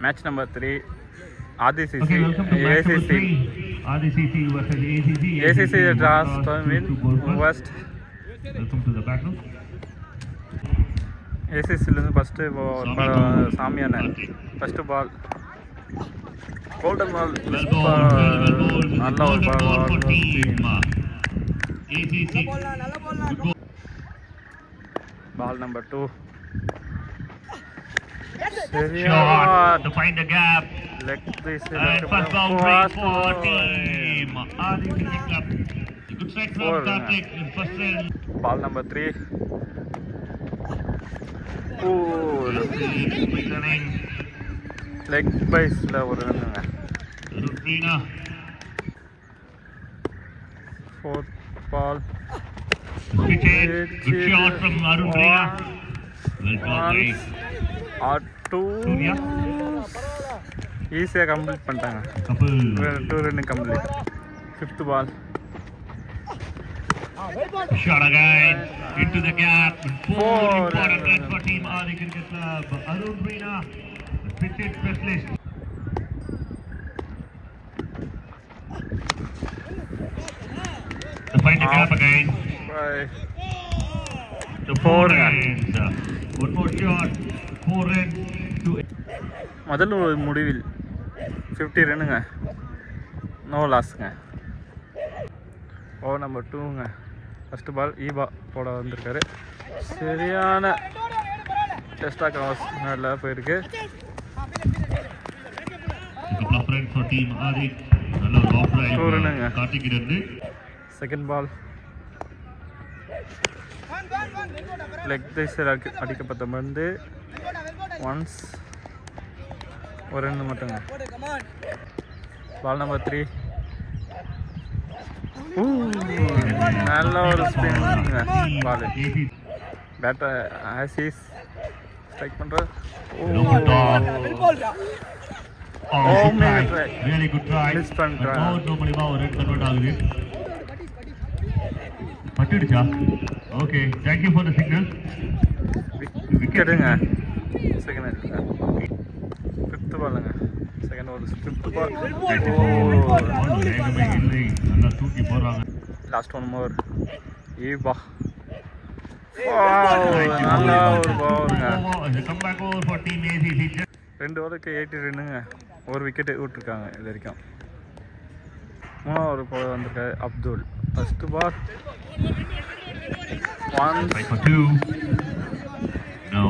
Match number 3. ADCC. Okay, welcome to match number 3. ADCC versus ACC. ACC draws to win West. Welcome to the battle. ACC first Samiana. First ball. Golden ball. Well bowled. For team. ACC. Ball number 2. Shot to find the gap. And first boundary for team ADCC club. Good strike from Karthik in first round. Ball number 3. Returning. Leg base la oru run. Arun Reena. Fourth ball. Good shot from Arun Reena. Well played. Surya easy complete பண்ணிட்டாங்க. Couple 2 run complete. Fifth ball. Shot again into the gap. 4 important runs for team ADCC Cricket Club. Arun Reena, the cricket specialist. To find the gap again. To 4 runs. One more shot. 4 runs to முதல்ல முடிவில் 50 ரன்னுங்க. No லாஸ்ங்க. Over number 2ங்க. First ball ஈபா போட வந்திருக்காரு. சரியான டெஸ்டா cross மேல போயிருக்கு. couple of runs for team ADCC. நல்ல லாப் ரைட் கார்த்திக் இருந்து. செகண்ட் பால் லெக் தைஸ் அடிக்கப்பட்ட பந்து ஒன்ஸ் ஒரு ரன் மட்டுங்க. பால் நம்பர் 3. நல்ல ஒரு ஸ்பின்ங்க. பால் பேட்டர் ஆசிஸ் ஸ்ட்ரைக் பண்ற. really good try. மிஸ் பண்றாங்க. நோ மூலமா ஒரு ரன் கன்வர்ட் ஆகுது. பட்டுடுச்சா? Okay, thank you for the signal. விக்கெட்டுங்க. செகண்ட் ஃபிஃப்த் பாலுங்க. Second over fifth ball. நல்லா தூக்கி போறாங்க. Last one more. ஈபா நல்ல ஒரு பவுலுங்க. Comeback over for team ACC. 2 ஓவருக்கு 80 ரன்னுங்க. ஒரு விக்கெட் விட்டுருக்காங்க இது வரைக்கும். 3 ஓவர் போக வந்திருக்காரு Abdul. First ball 1 for 2. No.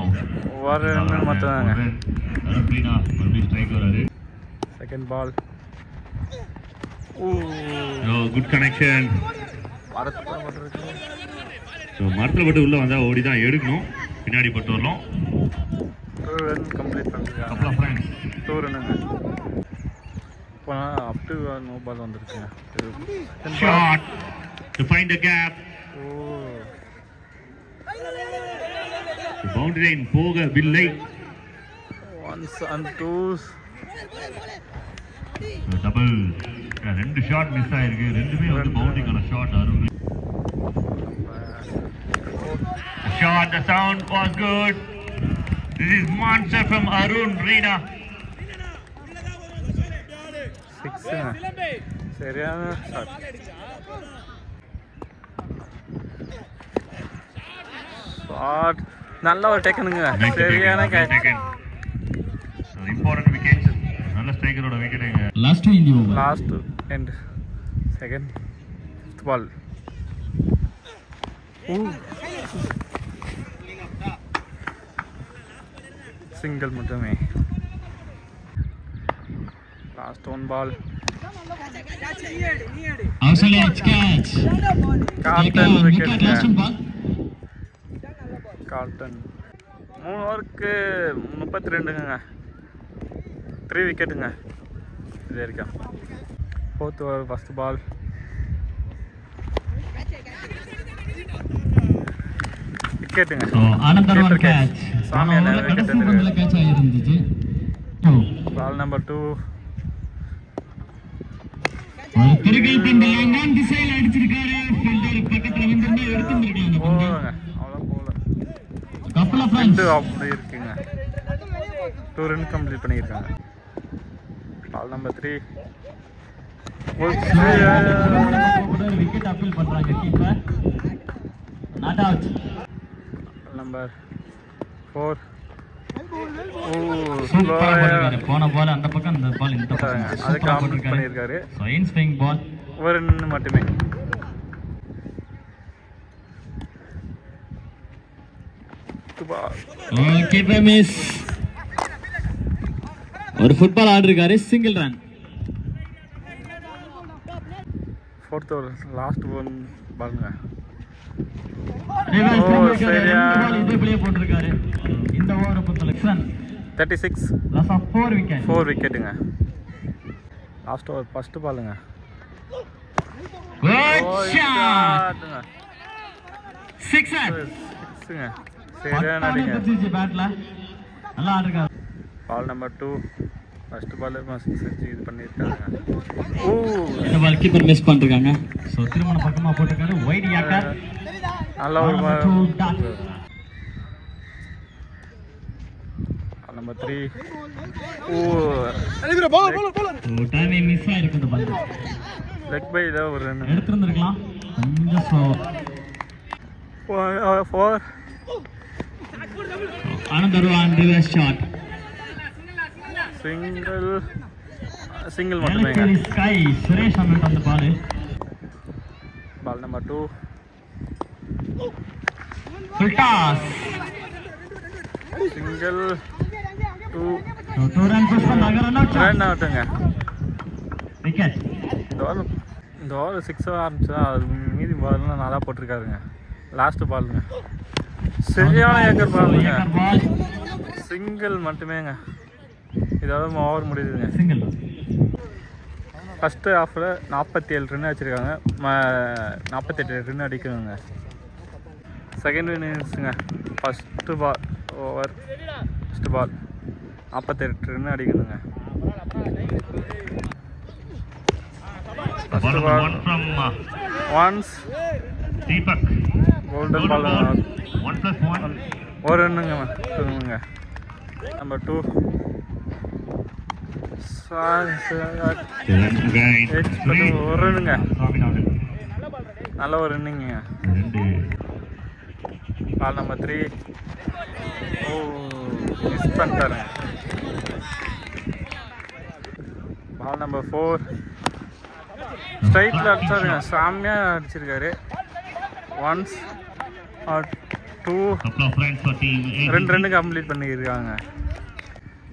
ஒரு ரன் மட்டும்தாங்க. அரபினா மறுபடியும் ஸ்ட்ரைக் வராரு. Second ball. No, good connection. So மரத்துல பட்டு உள்ள வந்தா ஓடி தான் எடுக்கணும். பின்னாடி பட்டு வரணும். 2 ரன் கம்ப்ளீட் பண்ணிருக்காங்க. couple of runs. 2 ரன்னுங்க. இப்போ அப் டு நோ பால் வந்திருக்குங்க. Shot to find the gap. The boundary line போகவில்லை. Ones and twos. டபுள். ரெண்டு ஷாட் மிஸ் ஆயிருக்கு. ரெண்டுமே வந்து பவுண்டரிக்கான shot. Arun shot, the sound was good. This is monster from Arun Reena. 6 சரியான shot. Shot நல்ல ஒரு டேக்கனுங்க. சரியான கேட்ச். Important wicket. நல்ல ஸ்ட்ரைக்கரோட விக்கெட்டுங்க. Last in the over. Last end second ball. Single மட்டுமே. Last one ball. Outstanding catch. Gordon wicket. Last one ball. Gordon 3 ஓவருக்கு 32ங்க. 3 விக்கெட்டுங்க இது வரைக்கும். Fourth over first ball. விக்கெட்டுங்க. ஆனந்தர் கேட்ச். சாமியான விக்கெட் எடுத்துட்டாரு. கேட்ச் ஆயிருந்துச்சு. Ball number 2. ஒரு திருகை பந்து லாங்கான் திசையில் அடிச்சிருக்காரு. ஃபீல்டர் பக்கத்துல வந்து எடுத்துட்டாங்க. போங்க அவ்வளோ போல. couple of runs. அப்படி இருக்குங்க. 2 ரன் கம்ப்ளீட் பண்ணியிருக்காங்க. பால் நம்பர் 3 விக்கெட் அப்பீல் பண்றாங்க கீப்பர். Not out. நம்பர் 4 போன பால் அந்த பக்கம், அந்த பால் இந்த பக்கம். அதுக்கு கம்ப்ளீட் பண்ணியிருக்காரு. In swing ball. ஒரு ரன் மட்டுமே. Keeper miss. ஒரு ஃபுட்பால் ஆடிருக்காரு. Single run. 4th over last one பாருங்க. இதே பிளே போட்டிருக்காரு. இந்த ஓவரை பொறுத்தவரை 36 loss of 4 wicket. 4 விக்கெட்டுங்க. லாஸ்ட் ஓவர் ஃபர்ஸ்ட் பாலுங்க. Good shot. Sixer. சிக்ஸுங்க. சரியான அடிங்க. பேட்ல நல்லா ஆடுறாரு. Ball number 2 first ball six இது பண்ணிருக்காங்க. இந்த பால் கீப்பர் மிஸ் பண்ணிருக்காங்க. சோ திருமண பக்கமா போட்டுருக்காரு. Wide yorker. நல்ல ஒரு பால் நம்பர் 3. டைமே மிஸ் ஆயிருக்கு. இந்த பால் லெக் பை ஏதோ ஒரு ரன் எடுத்துருந்துருக்கலாம். கொஞ்சம் slow. 4 another one reverse shot. Single மட்டுமே. ஸ்கை சுரேஷ் அண்ணன் அந்த ball. Ball number 2 full toss. Single 2 run push பண்ணாங்க. ரன் அவுட்டுங்க. விக்கெட். இந்த ஓவர் 6 ஆரம்பிச்சா அது மீதி பால்லாம் நல்லா போட்டிருக்காருங்க. லாஸ்ட் பாலுங்க. சரியான ஏக்கர் பாலுங்க. சிங்கிள் மட்டுமேங்க. இதோட ஓவர் முடியுதுங்க. சிங்கிள். ஃபஸ்ட்டு ஹாஃபில் 47 ரன் வச்சுருக்காங்க. 48 ரன் அடிக்கணுங்க. செகண்ட் இன்னிங்ஸுங்க. First ball over first ball 48 run அடிக்கணுங்க. Ball number 1 from ones Deepak. Golden ball 1+1. ஒரு ரன்னுங்க. நம்பர் 2 ஒரு ரன்னுங்க. நல்ல ஒரு ரன்னிங்க. பால் நம்பர் 3 மிஸ் பண்ணிட்டாருங்க. பால் நம்பர் 4 ஸ்ட்ரைட்டில் அடிச்சாருங்க. செம்மையாக அடிச்சிருக்காரு. ஒன்ஸ் 2 2 ரன்னு கம்ப்ளீட் பண்ணியிருக்காங்க.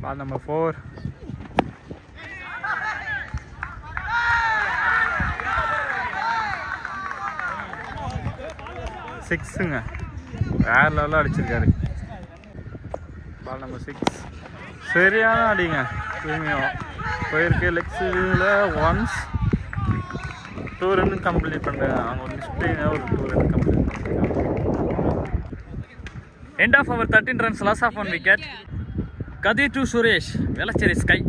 பால் நம்பர் 4 6ங்க. வேற லெவலில் அடிச்சிருக்காரு. பால் நம்பர் 6 சரியான அடிங்க. திரும்பியும் போயிருக்கு. லெக் சைடில் ஒன்ஸ் 2 ரன் கம்ப்ளீட் பண்ணுறாங்க. அவங்க ஒரு மிஸ்டேக் ஒரு 2 ரன் கம்ப்ளீட் பண்ணிருக்காங்க. End of our 13 runs, loss of 1 wicket. Kadi to Suresh, Velacheri Sky.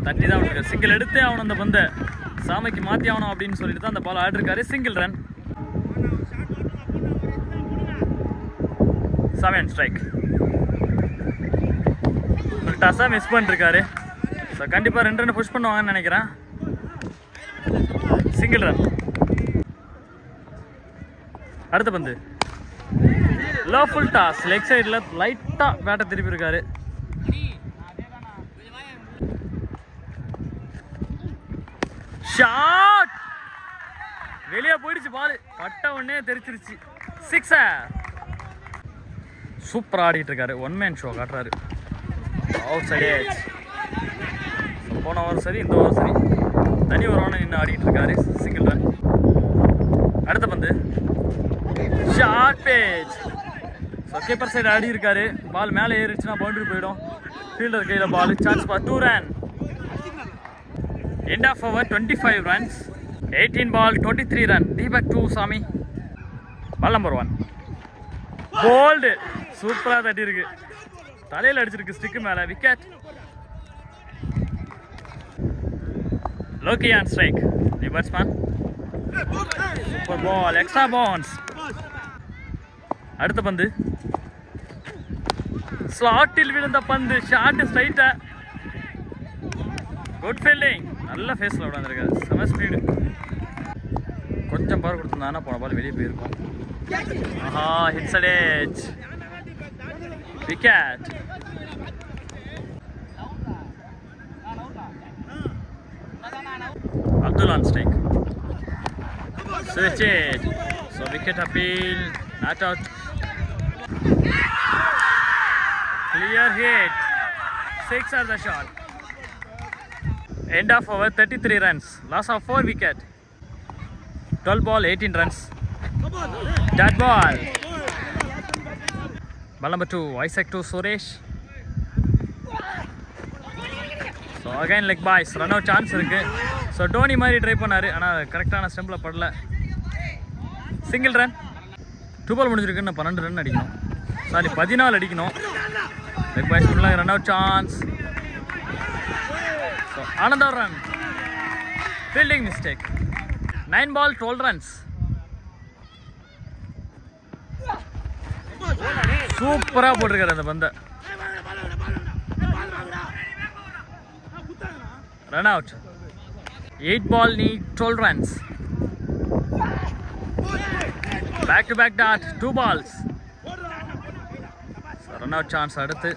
30 தான் விட்டுருக்காரு. சிங்கிள் எடுத்தே அவன் அந்த பந்தை சாமிக்கு மாற்றி ஆகணும் அப்படின்னு சொல்லிட்டு தான் அந்த பால் ஆடிருக்காரு. Single run. 7 strike. டாஸாக மிஸ் பண்ணிருக்காரு. ஸோ கண்டிப்பாக 2 ரன் புஷ் பண்ணுவாங்கன்னு நினைக்கிறேன். Single run. அடுத்த பந்து லோ ஃபுல் டாஸ். லெக் சைடில் லைட்டாக பேட்டை திருப்பி இருக்காரு. ஷாட் வெளியே போயிடுச்சு. பால் பட்ட உடனே தெரிச்சிருச்சு. 6. சூப்பராக ஆடிட்டு இருக்காரு. 1 man ஷோ காட்டுறாரு. அவுட் சைடே போன ஓவர் சரி, இந்த ஓவர் சரி, தனி ஒரு ஓவர் நின்று ஆடிட்டு இருக்காரு. Single run. அடுத்த பந்து ஷார்ட் பேஜ். ஸோ கீப்பர் சைடு ஆடி இருக்காரு. பால் மேலே ஏறிடுச்சுன்னா பவுண்டரி போயிடும். ஃபீல்டர் கையில் ball. Chance ball. 2 run. End of over 25 runs. 18 ball 23 run. Deepak 2 Sami. Ball number 1. Bold. சூப்பராக தட்டி இருக்கு. தலையில் அடிச்சிருக்கு ஸ்டிக்கு மேலே. Wicket. Loki on strike. The batsman. Super ball. Extra bounce. அடுத்த பந்து ஸ்லாட்டில் விழுந்த பந்து. ஷார்ட் ஸ்ட்ரைட்டா குட் ஃபீல்டிங். நல்ல ஃபேஸில் விடாந்துருக்காரு. செம ஸ்பீடு. கொஞ்சம் பவர் கொடுத்துருந்தாங்கன்னா போன பால் வெளியே போயிருக்கும். ஆஹா, hits at edge. Wicket. Abdul on strike. Switch it. So wicket appeal. Not out. Clear hit. 6 are the shot. End of over 33 runs. Loss of 4 wicket. 12 ball 18 runs. Dead ball. Ball number 2. Isaac to Suresh. So again leg boys. Run out chance இருக்கு. So Dhoni மாதிரி try பண்ணாரு. ஆனா கரெக்டான ஸ்டெம்ப்ல படல. Single run. 2 பால் முடிஞ்சிருக்கு. இன்னும் 12 run அடிக்கணும். Sorry 14 அடிக்கணும். leg boys பண்ணலாம். Run out chance. So another run. Fielding mistake. 9 ball 12 runs. சூப்பரா போட்டுருக்காரு அந்த பந்த. Run out. 8 ball need 12 runs. Back to back dot. 2 balls. So run out chance அடுத்து.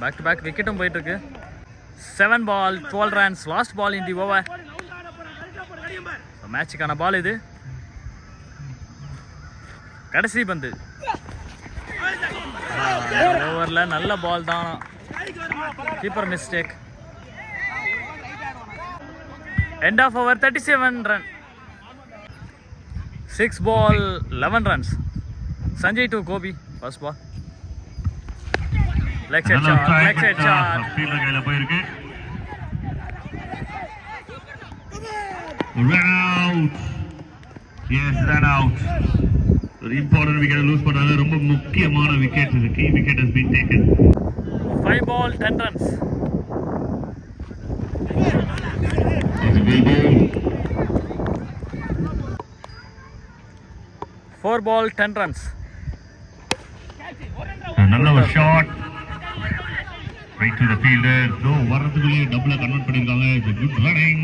Back to back wicket போயிட்டு இருக்கு. 7 ball 12 runs. Last ball in the over. So மேட்சுக்கான பால் இது. கடைசி பந்து. ஓவர்ல நல்ல பால் தான். Keeper mistake. End of over 37 run. 6 ball 11 runs. Sanjay to Gobi. First ball. Leg side shot. Leg side shot. Fielder கையில போயிருக்கு. Run out. Yes, run out. Very important wicket lose பண்ணாங்க. ரொம்ப முக்கியமான wicket இது. Key wicket has been taken. 5 ball 10 runs. 4 ball 10 runs. Another shot right to the fielder. No, வரதுக்குள்ளே டபுளா convert பண்ணிருக்காங்க. It's a good running.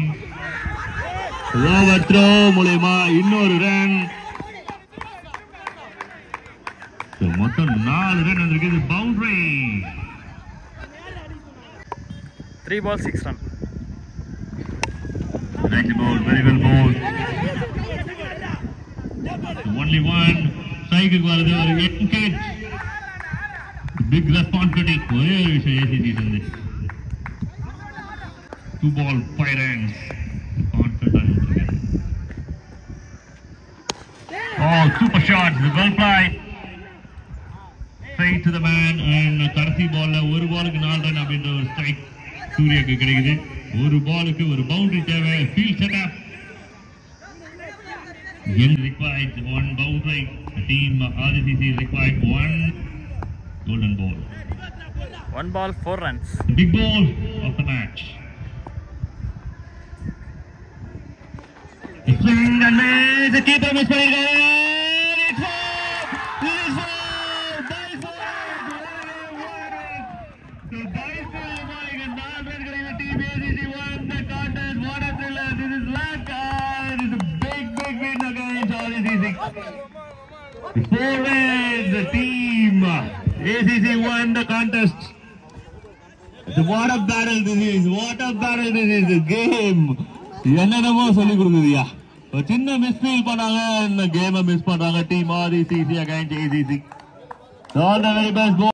Over throw மூலமா இன்னொரு run. மொத்தம் 4 ரன் வந்திருக்கு. இது boundary. 3 ball 6 run. Nice ball, very well bowled. Only one strike வருது. ஒரு wicket. Big responsibility. ஒரே ஒரு விஷயம் ஏசிசி தந்து. 2 ball 5 runs. Oh, super shot. Well played. Straight to the man. And கடைசி பால்ல ஒரு பாலுக்கு 4 ரன் அப்படின்ற ஒரு ஸ்ட்ரைக் சூர்யாக்கு கிடைக்குது. ஒரு பாலுக்கு ஒரு பவுண்டரி தேவை. Field setup. Young required 1 boundary. The team RCC required 1 golden ball. 1 ball 4 runs. The big ball of the match. The swing and miss. The keeper miss பண்ணிருக்காரு. It's four. It is four. By four. The team ACC won the contest. What a thriller. This is Lanka. It is a big win against RCC. The 4 wins. The team ACC won the contest. What a battle this is. What a battle this is. The game. என்னென்னமோ சொல்லி கொடுக்குதுயா. ஒரு சின்ன misfield பண்ணாங்க. இந்த கேமை miss பண்றாங்க. Team RCC against ACC. All the very best.